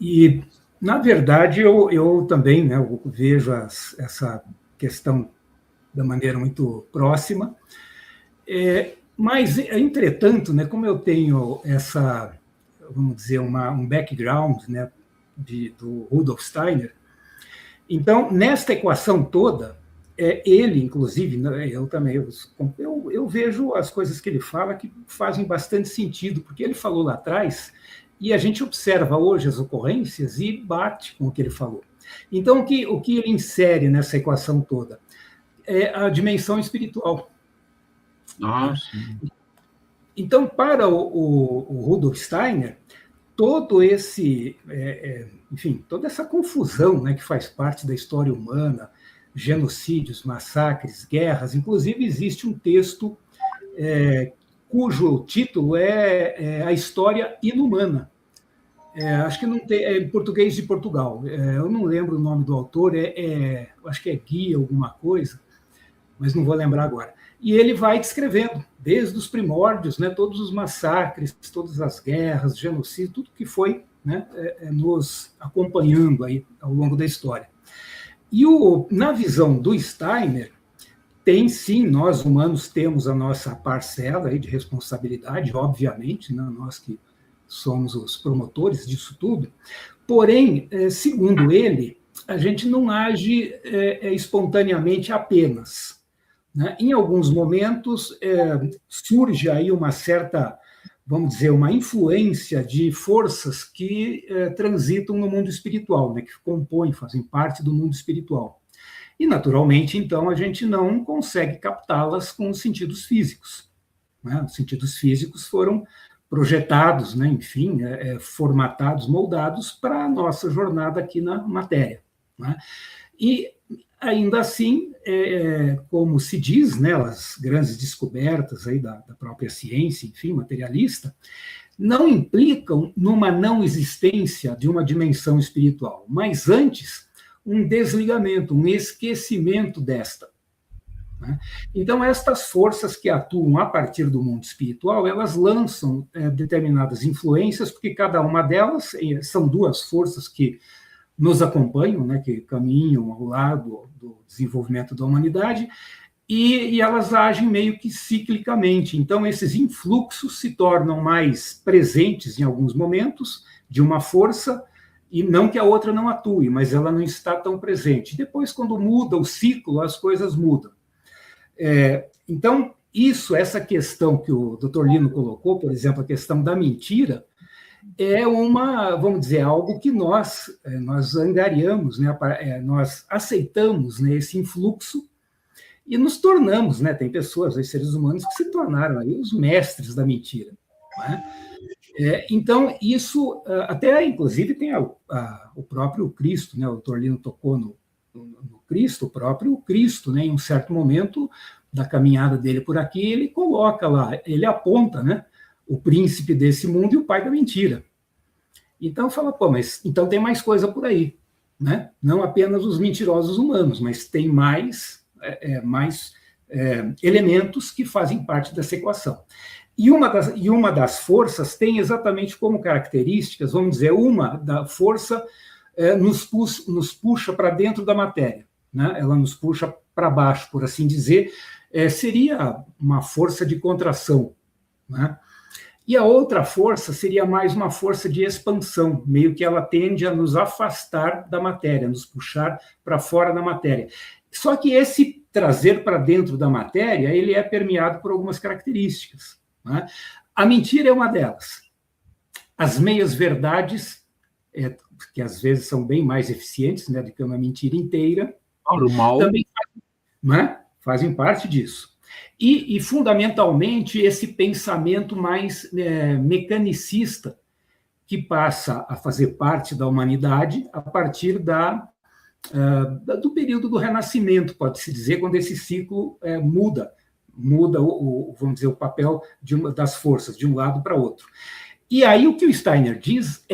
E, na verdade, eu também, né, eu vejo essa questão da maneira muito próxima. Mas, entretanto, né, como eu tenho essa, vamos dizer, um background, né, do Rudolf Steiner, então, nesta equação toda, ele, inclusive, né, eu também, eu vejo as coisas que ele fala que fazem bastante sentido, porque ele falou lá atrás, e a gente observa hoje as ocorrências e bate com o que ele falou. Então, o que ele insere nessa equação toda? É a dimensão espiritual. Ah, sim. Então, para o Rudolf Steiner, todo esse, enfim, toda essa confusão, né, que faz parte da história humana, genocídios, massacres, guerras, inclusive existe um texto cujo título é A História Inumana. Acho que não tem, é em português de Portugal. Eu não lembro o nome do autor, acho que é Guia alguma coisa, mas não vou lembrar agora. E ele vai descrevendo, desde os primórdios, né, todos os massacres, todas as guerras, genocídio, tudo que foi, né, nos acompanhando aí ao longo da história. E na visão do Steiner, tem sim, nós humanos temos a nossa parcela aí de responsabilidade, obviamente, né, nós que somos os promotores disso tudo, porém, segundo ele, a gente não age espontaneamente apenas. Né? Em alguns momentos, surge aí uma certa, vamos dizer, uma influência de forças que transitam no mundo espiritual, né? Que compõem, fazem parte do mundo espiritual. E, naturalmente, então, a gente não consegue captá-las com os sentidos físicos. Né? Os sentidos físicos foram projetados, né? Enfim, formatados, moldados para a nossa jornada aqui na matéria. Né? E, ainda assim, como se diz, né, as grandes descobertas aí da própria ciência, enfim, materialista, não implicam numa não existência de uma dimensão espiritual, mas antes um desligamento, um esquecimento desta. Né? Então, estas forças que atuam a partir do mundo espiritual, elas lançam determinadas influências, porque cada uma delas são duas forças que nos acompanham, né, que caminham ao lado do desenvolvimento da humanidade, e elas agem meio que ciclicamente. Então, esses influxos se tornam mais presentes em alguns momentos de uma força, e não que a outra não atue, mas ela não está tão presente. Depois, quando muda o ciclo, as coisas mudam. Então, essa questão que o Dr. Lino colocou, por exemplo, a questão da mentira, é vamos dizer, algo que nós angariamos, né, nós aceitamos, né, esse influxo e nos tornamos, né, tem pessoas, os seres humanos, que se tornaram aí os mestres da mentira. Né? Então, isso, até inclusive tem o próprio Cristo, né, o Torlino tocou no Cristo, o próprio Cristo, né, em um certo momento da caminhada dele por aqui, ele coloca lá, ele aponta, né, o príncipe desse mundo e o pai da mentira. Então fala, pô, mas então tem mais coisa por aí, né? Não apenas os mentirosos humanos, mas tem mais elementos que fazem parte dessa equação. E uma das forças tem exatamente como características, vamos dizer, uma da força nos puxa para dentro da matéria, né? Ela nos puxa para baixo, por assim dizer, seria uma força de contração, né? E a outra força seria mais uma força de expansão, meio que ela tende a nos afastar da matéria, nos puxar para fora da matéria. Só que esse trazer para dentro da matéria, ele é permeado por algumas características. Né? A mentira é uma delas. As meias-verdades, que às vezes são bem mais eficientes, né, do que uma mentira inteira, também fazem parte disso. E, fundamentalmente, esse pensamento mais mecanicista que passa a fazer parte da humanidade a partir do período do Renascimento, pode-se dizer, quando esse ciclo muda vamos dizer, o papel das forças de um lado para outro. E aí o que o Steiner diz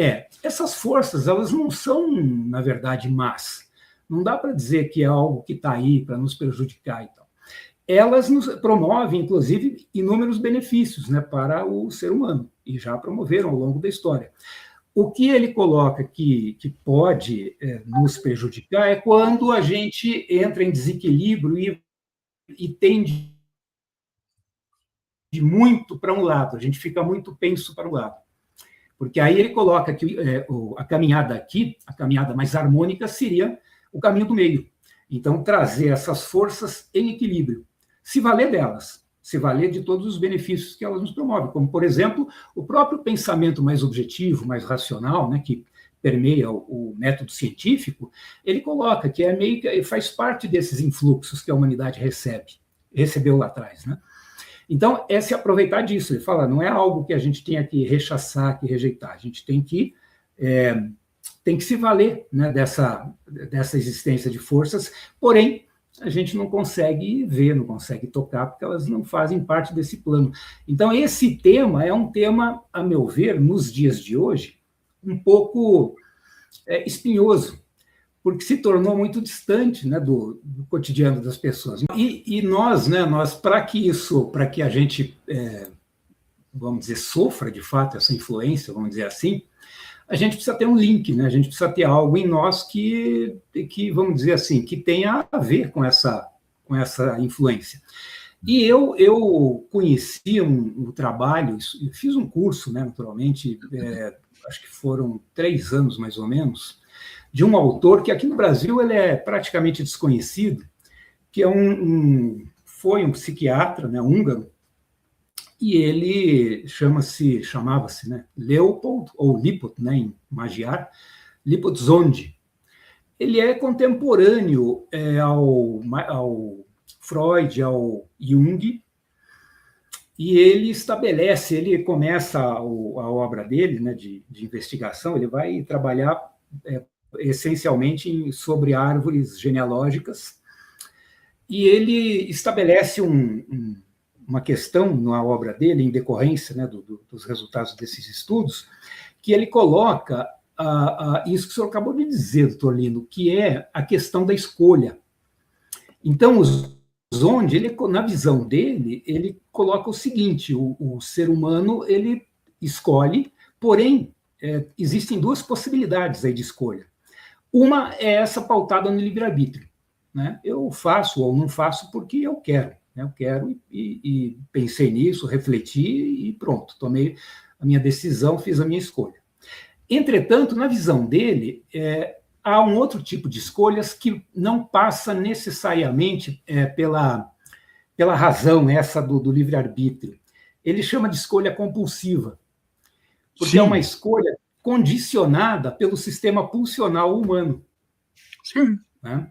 essas forças, elas não são, na verdade, más. Não dá para dizer que é algo que está aí para nos prejudicar e tal. Elas nos promovem, inclusive, inúmeros benefícios, né, para o ser humano, e já promoveram ao longo da história. O que ele coloca que pode nos prejudicar é quando a gente entra em desequilíbrio e tende muito para um lado, a gente fica muito penso para um lado. Porque aí ele coloca que a caminhada aqui, a caminhada mais harmônica, seria o caminho do meio. Então, trazer essas forças em equilíbrio, se valer delas, se valer de todos os benefícios que elas nos promovem, como, por exemplo, o próprio pensamento mais objetivo, mais racional, né, que permeia o método científico, ele coloca que meio que faz parte desses influxos que a humanidade recebeu lá atrás, né? Então, é se aproveitar disso. Ele fala, não é algo que a gente tenha que rechaçar, que rejeitar. A gente tem que se valer, né, dessa existência de forças, porém, a gente não consegue ver, não consegue tocar, porque elas não fazem parte desse plano. Então, esse tema é um tema, a meu ver, nos dias de hoje, um pouco espinhoso, porque se tornou muito distante, né, do cotidiano das pessoas. E nós, né, para que a gente, vamos dizer, sofra de fato essa influência, vamos dizer assim, a gente precisa ter um link, né? A gente precisa ter algo em nós que vamos dizer assim, que tenha a ver com essa influência. E eu conheci um trabalho, fiz um curso, né, naturalmente, acho que foram 3 anos mais ou menos, de um autor que aqui no Brasil ele é praticamente desconhecido, que é foi um psiquiatra, né, húngaro, e ele chamava-se, né, Leopold, ou Lipot, né, em Magyar, Lipot Zondi. Ele é contemporâneo ao Freud, ao Jung, e ele começa a obra dele, né, de investigação, ele vai trabalhar essencialmente sobre árvores genealógicas, e ele estabelece uma questão na obra dele, em decorrência, né, dos resultados desses estudos, que ele coloca isso que o senhor acabou de dizer, doutor Lino, que é a questão da escolha. Então, Zondi, na visão dele, ele coloca o seguinte, o ser humano, ele escolhe, porém, existem 2 possibilidades aí de escolha. Uma é essa pautada no livre-arbítrio, né? Eu faço ou não faço porque eu quero, né? Eu quero e pensei nisso, refleti e pronto, tomei a minha decisão, fiz a minha escolha. Entretanto, na visão dele, há um outro tipo de escolhas que não passa necessariamente pela razão essa do livre-arbítrio. Ele chama de escolha compulsiva, porque Sim. É uma escolha condicionada pelo sistema pulsional humano. Sim. Né?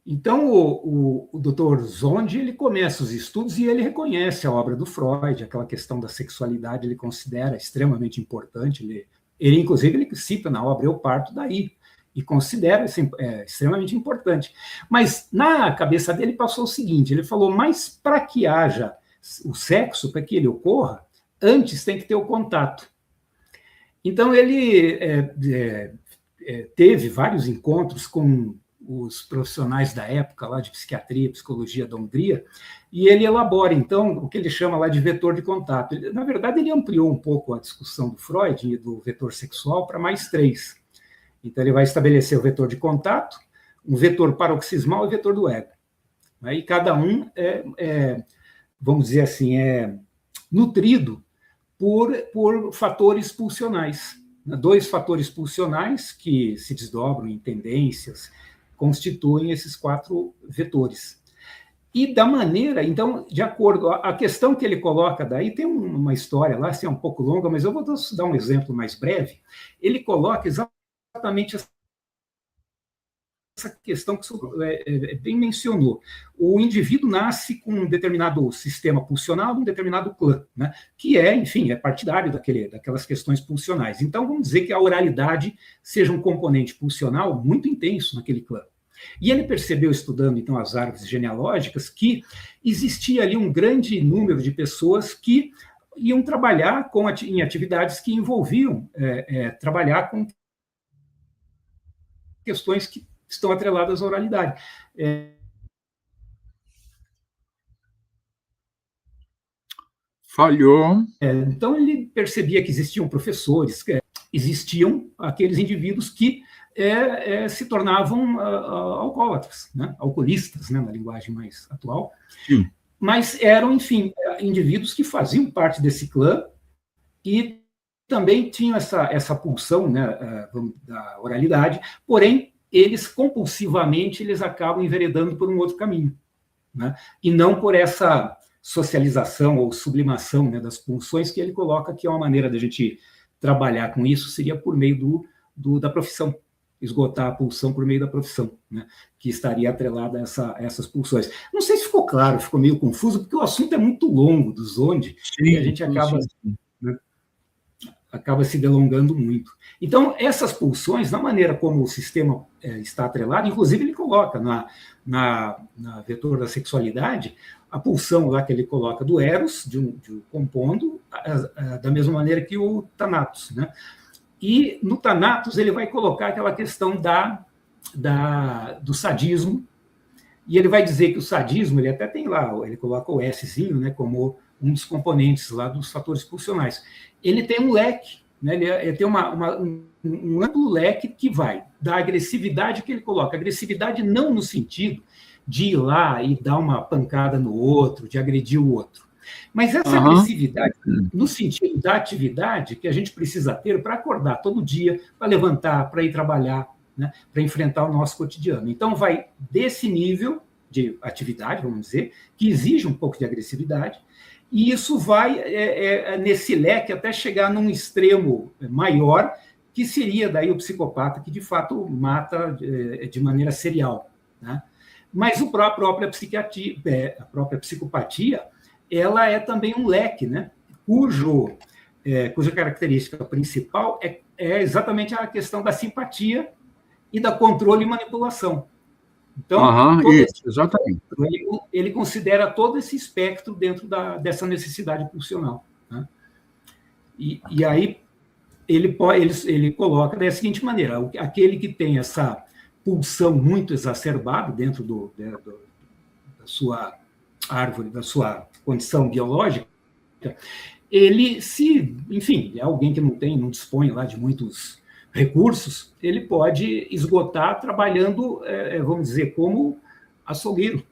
Então, o Dr. Zondi, ele começa os estudos e ele reconhece a obra do Freud, aquela questão da sexualidade, ele considera extremamente importante, ele inclusive, ele cita na obra Eu Parto Daí, e considera extremamente importante. Mas, na cabeça dele, passou o seguinte, ele falou, mas para que haja o sexo, para que ele ocorra, antes tem que ter o contato. Então, ele teve vários encontros com os profissionais da época, lá de psiquiatria e psicologia da Hungria, e ele elabora, então, o que ele chama lá de vetor de contato. Na verdade, ele ampliou um pouco a discussão do Freud e do vetor sexual para mais 3. Então, ele vai estabelecer o vetor de contato, um vetor paroxismal e vetor do ego. E cada um vamos dizer assim, nutrido por fatores pulsionais. 2 fatores pulsionais que se desdobram em tendências, constituem esses 4 vetores. E da maneira, então, de acordo, a questão que ele coloca daí, tem uma história lá, assim, é um pouco longa, mas eu vou dar um exemplo mais breve. Ele coloca exatamente essa questão que você bem mencionou. O indivíduo nasce com um determinado sistema pulsional, um determinado clã, né? Que enfim, é partidário daquelas questões pulsionais. Então, vamos dizer que a oralidade seja um componente pulsional muito intenso naquele clã. E ele percebeu, estudando, então, as árvores genealógicas, que existia ali um grande número de pessoas que iam trabalhar em atividades que envolviam trabalhar com questões que estão atreladas à oralidade. Falhou. Então, ele percebia que existiam professores existiam aqueles indivíduos que se tornavam alcoólatras, né? Alcoolistas, né? Na linguagem mais atual. Sim. Mas eram, enfim, indivíduos que faziam parte desse clã e também tinham essa pulsão, né, da oralidade, porém, eles compulsivamente eles acabam enveredando por um outro caminho, né? E não por essa socialização ou sublimação, né, das pulsões que ele coloca, que é uma maneira da gente trabalhar com isso, seria por meio da profissão, esgotar a pulsão por meio da profissão, né, que estaria atrelada a essas pulsões. Não sei se ficou claro, ficou meio confuso, porque o assunto é muito longo do Zonde, e a gente acaba... Sim. Né, acaba se delongando muito. Então, essas pulsões, na maneira como o sistema está atrelado, inclusive ele coloca na vetor da sexualidade, a pulsão lá que ele coloca do Eros, de um compondo, da mesma maneira que o Thanatos, né? E no Thanatos ele vai colocar aquela questão do sadismo, e ele vai dizer que o sadismo, ele até tem lá, ele coloca o Szinho, né, como um dos componentes lá dos fatores pulsionais. Ele tem um leque, né, ele tem um amplo leque que vai da agressividade que ele coloca. Agressividade não no sentido de ir lá e dar uma pancada no outro, de agredir o outro. Mas essa agressividade, no sentido da atividade que a gente precisa ter para acordar todo dia, para levantar, para ir trabalhar, né, para enfrentar o nosso cotidiano. Então, vai desse nível de atividade, vamos dizer, que exige um pouco de agressividade, e isso vai nesse leque até chegar num extremo maior, que seria daí o psicopata, que de fato mata de maneira serial, né? Mas a própria psicopatia, ela é também um leque, né? Cuja característica principal é exatamente a questão da simpatia e da controle e manipulação. Então, exatamente. Ele considera todo esse espectro dentro dessa necessidade pulsional, né? E aí ele coloca da seguinte maneira: aquele que tem essa pulsão muito exacerbada dentro da sua árvore, da sua condição biológica, ele enfim, é alguém que não dispõe lá de muitos recursos, ele pode esgotar trabalhando, vamos dizer, como açougueiro,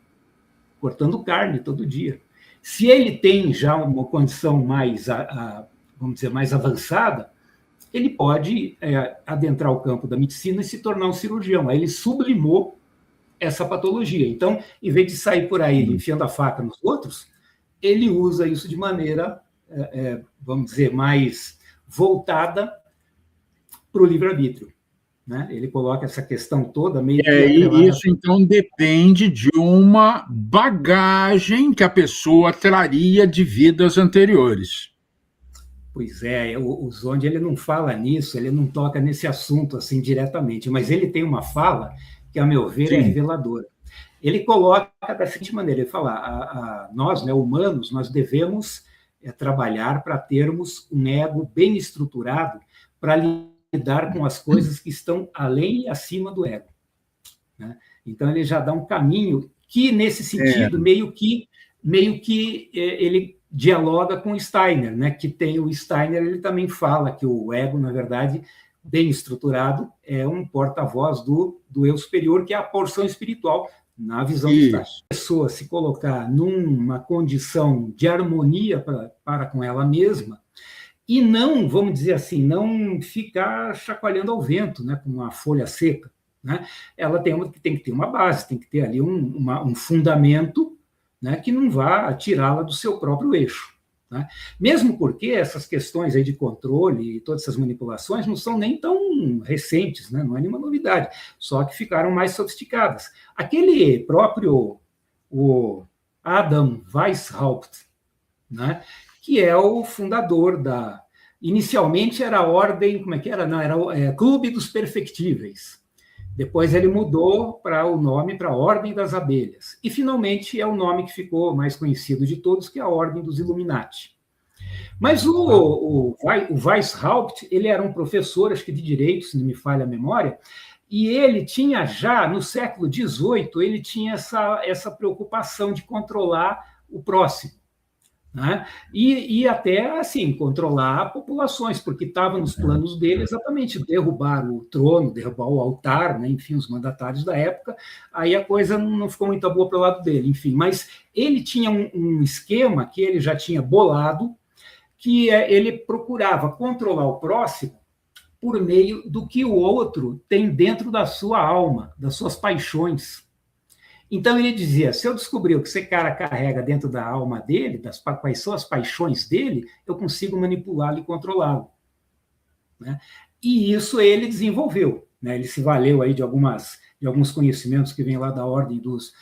cortando carne todo dia. Se ele tem já uma condição mais, vamos dizer, mais avançada, ele pode adentrar o campo da medicina e se tornar um cirurgião. Aí ele sublimou essa patologia. Então, em vez de sair por aí enfiando a faca nos outros, ele usa isso de maneira, vamos dizer, mais voltada para o livre-arbítrio, né? Ele coloca essa questão toda meio que... Isso, então, depende de uma bagagem que a pessoa traria de vidas anteriores. Pois é, o Zonde ele não fala nisso, ele não toca nesse assunto assim diretamente, mas ele tem uma fala que, a meu ver, é reveladora. Ele coloca da seguinte maneira, ele fala, nós, né, humanos, nós devemos trabalhar para termos um ego bem estruturado para lidar com as coisas que estão além e acima do ego, né? Então, ele já dá um caminho que, nesse sentido, meio que ele dialoga com o Steiner, né? Que tem o Steiner, ele também fala que o ego, na verdade, bem estruturado, é um porta-voz do eu superior, que é a porção espiritual, na visão do Steiner. A pessoa se colocar numa condição de harmonia para com ela mesma, e não, vamos dizer assim, não ficar chacoalhando ao vento, né, com uma folha seca, né? Ela tem que ter uma base, tem que ter ali um fundamento, né, que não vá tirá-la do seu próprio eixo, né? Mesmo porque essas questões aí de controle e todas essas manipulações não são nem tão recentes, né? Não é nenhuma novidade, só que ficaram mais sofisticadas. Aquele próprio o Adam Weishaupt, né, que é o fundador inicialmente era a ordem, como é que era? Não, era Clube dos Perfectíveis. Depois ele mudou para o nome para a Ordem das Abelhas. E, finalmente, é o nome que ficou mais conhecido de todos, que é a Ordem dos Illuminati. Mas o Weishaupt, ele era um professor, acho que de Direito, se não me falha a memória, e ele tinha já, no século XVIII, ele tinha essa preocupação de controlar o próximo. né? E até, assim, controlar populações, porque estava nos planos dele exatamente derrubar o trono, derrubar o altar, né? Enfim, os mandatários da época, aí a coisa não ficou muito boa pelo lado dele, enfim. Mas ele tinha um esquema que ele já tinha bolado, que ele procurava controlar o próximo por meio do que o outro tem dentro da sua alma, das suas paixões. Então ele dizia: se eu descobrir o que esse cara carrega dentro da alma dele, quais são as paixões dele, eu consigo manipulá-lo e controlá-lo. Né? E isso ele desenvolveu. Né? Ele se valeu aí de alguns conhecimentos que vêm lá da ordem dos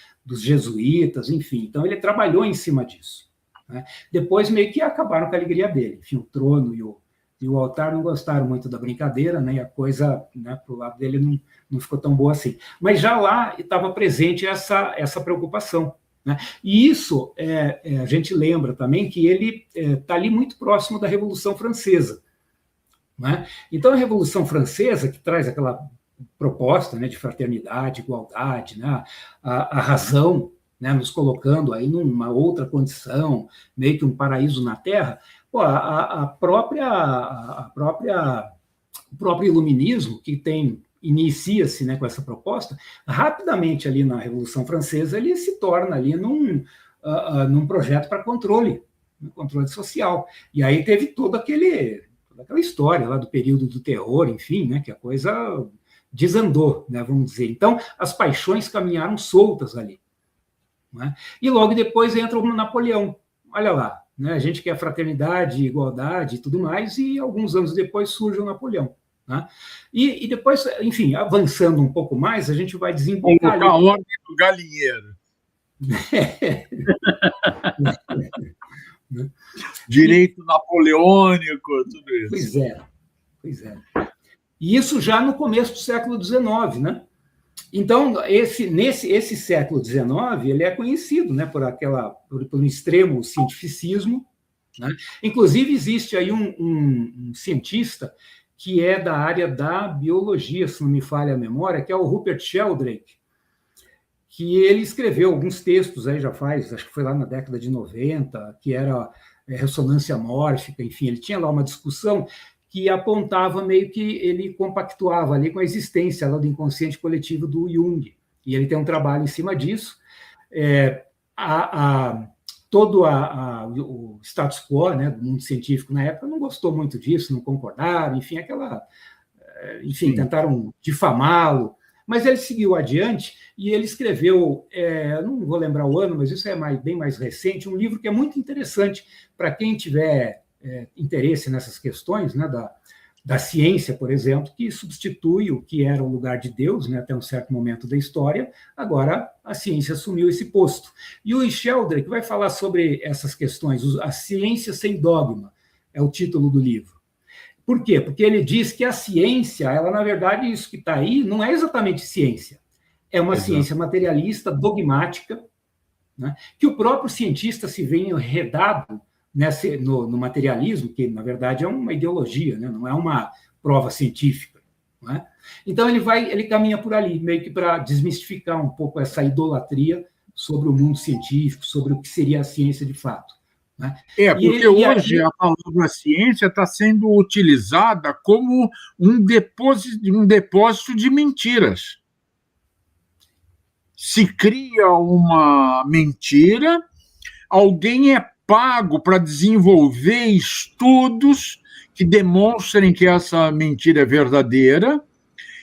jesuítas, enfim. Então ele trabalhou em cima disso. Né? Depois meio que acabaram com a alegria dele. Enfim, o trono e o altar não gostaram muito da brincadeira, né? E a coisa, né, para o lado dele não ficou tão boa assim. Mas já lá estava presente essa preocupação. Né? E isso, a gente lembra também que ele está ali muito próximo da Revolução Francesa. Né? Então, a Revolução Francesa, que traz aquela proposta, né, de fraternidade, igualdade, né, a razão, né, nos colocando aí numa outra condição, meio que um paraíso na Terra, pô, o próprio iluminismo, que inicia-se, né, com essa proposta, rapidamente ali na Revolução Francesa, ele se torna ali num projeto para controle social. E aí teve toda aquela história lá do período do terror, enfim, né, que a coisa desandou, né, vamos dizer. Então, as paixões caminharam soltas ali. Né? E logo depois entra o Napoleão. Olha lá, né? A gente quer fraternidade, igualdade e tudo mais, e alguns anos depois surge o Napoleão. Né? E depois, enfim, avançando um pouco mais, a gente vai desembocar ali. A ordem do galinheiro. Direito napoleônico, tudo isso. Pois é. E isso já no começo do século XIX, né? Então, esse século XIX, ele é conhecido, né, por um extremo cientificismo. Né? Inclusive, existe aí um cientista que é da área da biologia, se não me falha a memória, que é o Rupert Sheldrake, que ele escreveu alguns textos, aí já faz, acho que foi lá na década de 90, que era ressonância mórfica, enfim, ele tinha lá uma discussão que apontava meio que ele compactuava ali com a existência lá do inconsciente coletivo do Jung. E ele tem um trabalho em cima disso. Todo o status quo, né, do mundo científico na época não gostou muito disso, não concordaram, enfim, tentaram difamá-lo, mas ele seguiu adiante e ele escreveu, não vou lembrar o ano, mas isso é bem mais recente, um livro que é muito interessante para quem tiver interesse nessas questões, né, da ciência, por exemplo, que substitui o que era o lugar de Deus, né, até um certo momento da história. Agora a ciência assumiu esse posto. E o Sheldrake vai falar sobre essas questões, a ciência sem dogma, é o título do livro. Por quê? Porque ele diz que a ciência, ela, na verdade, isso que está aí, não é exatamente ciência. É uma ciência materialista, dogmática, né, que o próprio cientista se vê enredado no materialismo, que, na verdade, é uma ideologia, né, não é uma prova científica. Né? Então, ele caminha por ali, meio que para desmistificar um pouco essa idolatria sobre o mundo científico, sobre o que seria a ciência de fato. Né? Porque hoje a palavra ciência está sendo utilizada como um depósito de mentiras. Se cria uma mentira, alguém é pago para desenvolver estudos que demonstrem que essa mentira é verdadeira,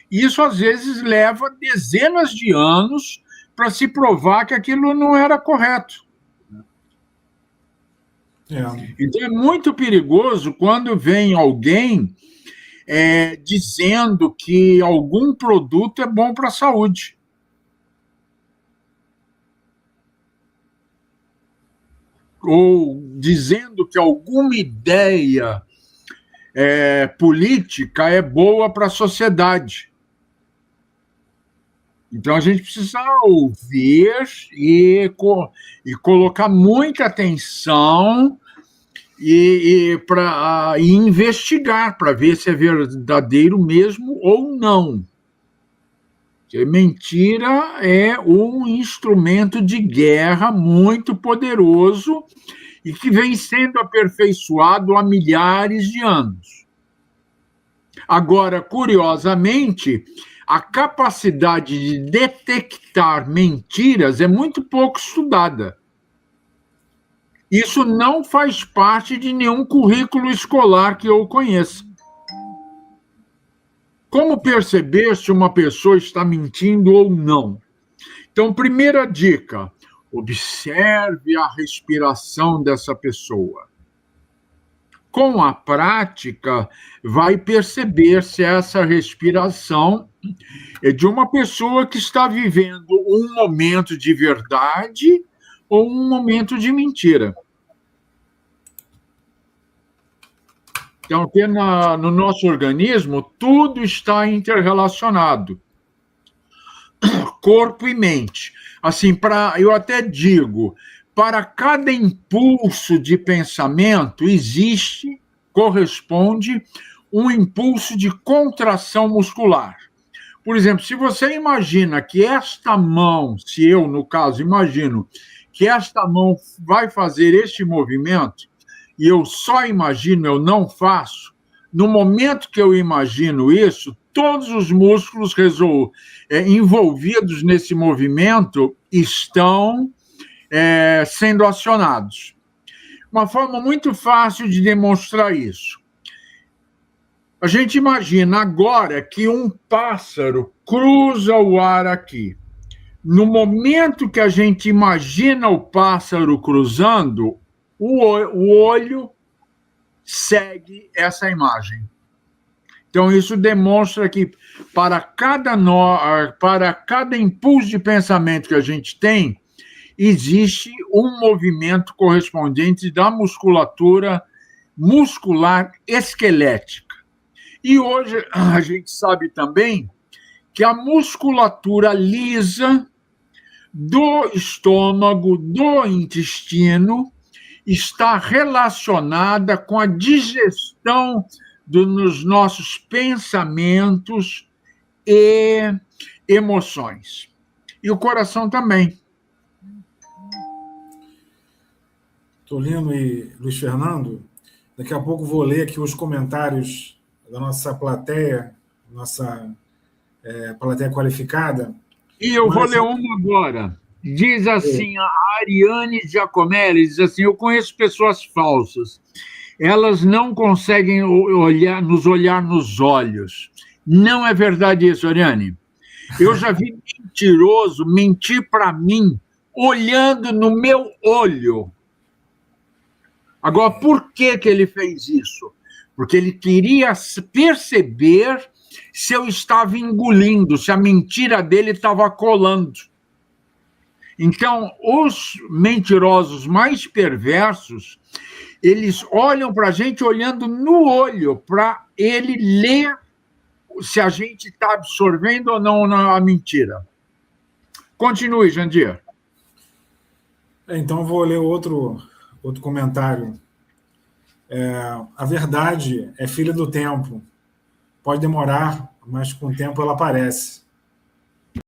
e isso às vezes leva dezenas de anos para se provar que aquilo não era correto. Então é muito perigoso quando vem alguém dizendo que algum produto é bom para a saúde. Ou dizendo que alguma ideia política é boa para a sociedade. Então, a gente precisa ouvir e colocar muita atenção e investigar para ver se é verdadeiro mesmo ou não. Porque mentira é um instrumento de guerra muito poderoso e que vem sendo aperfeiçoado há milhares de anos. Agora, curiosamente, a capacidade de detectar mentiras é muito pouco estudada. Isso não faz parte de nenhum currículo escolar que eu conheça. Como perceber se uma pessoa está mentindo ou não? Então, primeira dica, observe a respiração dessa pessoa. Com a prática, vai perceber se essa respiração é de uma pessoa que está vivendo um momento de verdade ou um momento de mentira. Então, porque no nosso organismo, tudo está interrelacionado. Corpo e mente. Assim, eu até digo, para cada impulso de pensamento corresponde um impulso de contração muscular. Por exemplo, se você imagina que esta mão, se eu, no caso, imagino que esta mão vai fazer este movimento, e eu só imagino, eu não faço, no momento que eu imagino isso, todos os músculos envolvidos nesse movimento estão sendo acionados. Uma forma muito fácil de demonstrar isso. A gente imagina agora que um pássaro cruza o ar aqui. No momento que a gente imagina o pássaro cruzando, o olho segue essa imagem. Então, isso demonstra que para cada impulso de pensamento que a gente tem, existe um movimento correspondente da musculatura muscular esquelética. E hoje a gente sabe também que a musculatura lisa do estômago, do intestino, está relacionada com a digestão dos nossos pensamentos e emoções. E o coração também. Tolino e Luiz Fernando, daqui a pouco vou ler aqui os comentários da nossa plateia, nossa plateia qualificada. E eu vou ler uma agora. Diz assim, a Ariane Giacomelli, diz assim, eu conheço pessoas falsas. Elas não conseguem nos olhar nos olhos. Não é verdade isso, Ariane? Eu já vi mentiroso mentir para mim, olhando no meu olho. Agora, por que ele fez isso? Porque ele queria perceber se eu estava engolindo, se a mentira dele estava colando. Então, os mentirosos mais perversos, eles olham para a gente olhando no olho, para ele ler se a gente está absorvendo ou não a mentira. Continue, Jandir. Então, vou ler outro comentário. A verdade é filha do tempo. Pode demorar, mas com o tempo ela aparece.